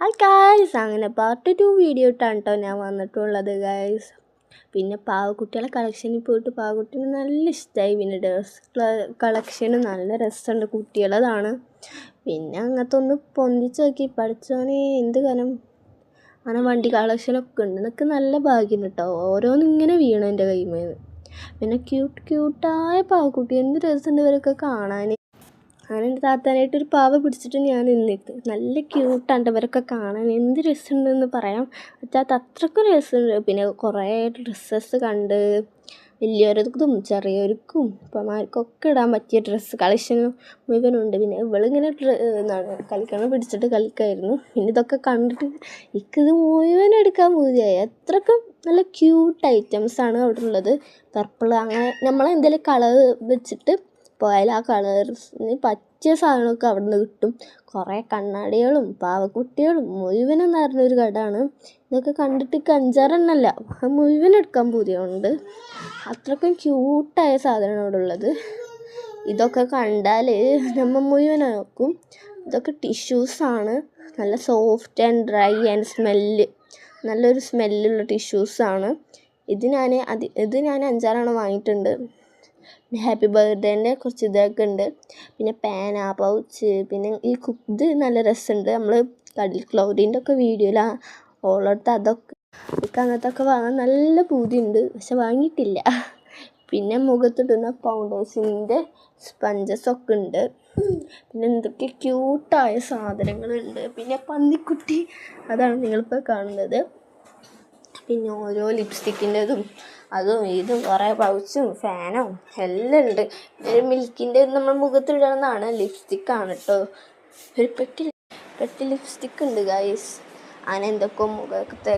Hi guys, അങ്ങനെ part 2 video ഇട്ടാണ് കേട്ടോ ഞാൻ വന്നിട്ടുള്ളത് ഗായ്സ്. പിന്നെ പാവക്കുട്ടികളെ കളക്ഷനിൽ പോയിട്ട് പാവക്കുട്ടീനെ നല്ല ഇഷ്ടമായി. പിന്നെ ഡ്രസ് കളക്ഷന് നല്ല രസമുണ്ട്, കുട്ടികളതാണ്. പിന്നെ അങ്ങനത്തെ ഒന്ന് പൊന്തിച്ച് നോക്കി പഠിച്ചോനെ എന്ത് കനം അങ്ങനെ വണ്ടി കളക്ഷനൊക്കെ ഉണ്ട്. എനിക്ക് നല്ല ഭാഗ്യം കേട്ടോ, ഓരോന്നിങ്ങനെ വീണു എൻ്റെ കൈമേന്ന്. പിന്നെ ക്യൂട്ടായ പാവക്കുട്ടി, എന്ത് രസമുണ്ട് ഇവരൊക്കെ കാണാൻ. അങ്ങനെ എൻ്റെ താത്താനായിട്ടൊരു പാവ പിടിച്ചിട്ട് ഞാൻ നിന്നിട്ട് നല്ല ക്യൂട്ടാണ് ഇവരൊക്കെ കാണാൻ, എന്ത് രസമുണ്ടെന്ന് പറയാം പറ്റാത്ത അത്രയ്ക്കും രസമുണ്ട്. പിന്നെ കുറേ ഡ്രസ്സസ് കണ്ട്, വലിയവർക്കും ചെറിയവർക്കും ഇപ്പമാർക്കൊക്കെ ഇടാൻ പറ്റിയ ഡ്രസ്സ് കളക്ഷൻ മുഴുവനുണ്ട്. പിന്നെ ഇവളിങ്ങനെ കളിക്കണം പിടിച്ചിട്ട് കളിക്കായിരുന്നു. പിന്നെ ഇതൊക്കെ കണ്ടിട്ട് എനിക്കിത് മുഴുവൻ എടുക്കാൻ പൂതിയായി. അത്രയ്ക്കും നല്ല ക്യൂട്ട് ഐറ്റംസാണ് അവിടെ ഉള്ളത്. പർപ്പിൾ അങ്ങനെ നമ്മളെന്തെങ്കിലും കളർ വെച്ചിട്ട് പോയാൽ ആ കളേഴ്സിന് പറ്റിയ സാധനമൊക്കെ അവിടെ നിന്ന് കിട്ടും. കുറേ കണ്ണാടികളും പാവക്കുട്ടികളും മുഴുവനും നിറഞ്ഞൊരു കടയാണ്. ഇതൊക്കെ കണ്ടിട്ട് 5-6 അത് മുഴുവൻ എടുക്കാൻ പൂതിയുണ്ട്. അത്രയ്ക്കും ക്യൂട്ടായ സാധനമാണ് അവിടെ ഉള്ളത്. ഇതൊക്കെ കണ്ടാൽ നമ്മൾ മുഴുവൻ നോക്കും. ഇതൊക്കെ ടിഷ്യൂസാണ്, നല്ല സോഫ്റ്റ് ആൻഡ് ഡ്രൈ ആൻഡ് നല്ലൊരു സ്മെല്ലുള്ള ടിഷ്യൂസാണ്. ഇത് ഞാൻ 5-6 വാങ്ങിയിട്ടുണ്ട്. ഹാപ്പി ബർത്ത്ഡേൻ്റെ കുറച്ച് ഇതൊക്കെ ഉണ്ട്. പിന്നെ പേന, പൗച്ച്, പിന്നെ ഇത് നല്ല രസമുണ്ട്. നമ്മൾ കടൽ ക്ലൗഡിൻ്റെ ഒക്കെ വീഡിയോയിലാണ് ഓളെടുത്ത് അതൊക്കെ. എനിക്ക് അങ്ങനത്തെ വാങ്ങാൻ നല്ല പൂതിയുണ്ട്, പക്ഷെ വാങ്ങിയിട്ടില്ല. പിന്നെ മുഖത്തിടുന്ന ഫൗണ്ടേഷൻ്റെ സ്പഞ്ചസൊക്കെ ഉണ്ട്. പിന്നെ എന്തൊക്കെ ക്യൂട്ടായ സാധനങ്ങളുണ്ട്. പിന്നെ പന്നിക്കുട്ടി, അതാണ് നിങ്ങളിപ്പോൾ കാണുന്നത്. പിന്നെ ഓരോ ലിപ്സ്റ്റിക്കിൻ്റെതും അതും ഇതും കുറേ പൗച്ചും ഫാനും എല്ലാം ഉണ്ട്. മിൽക്കിൻ്റെ നമ്മൾ മുഖത്തിടുന്നതാണ്, ലിപ്സ്റ്റിക്കാണ് കേട്ടോ. ഒരു പെട്ടി ലിപ്സ്റ്റിക്ക് ഉണ്ട് ഗൈസ്. അങ്ങനെ എന്തൊക്കെ മുഖത്തെ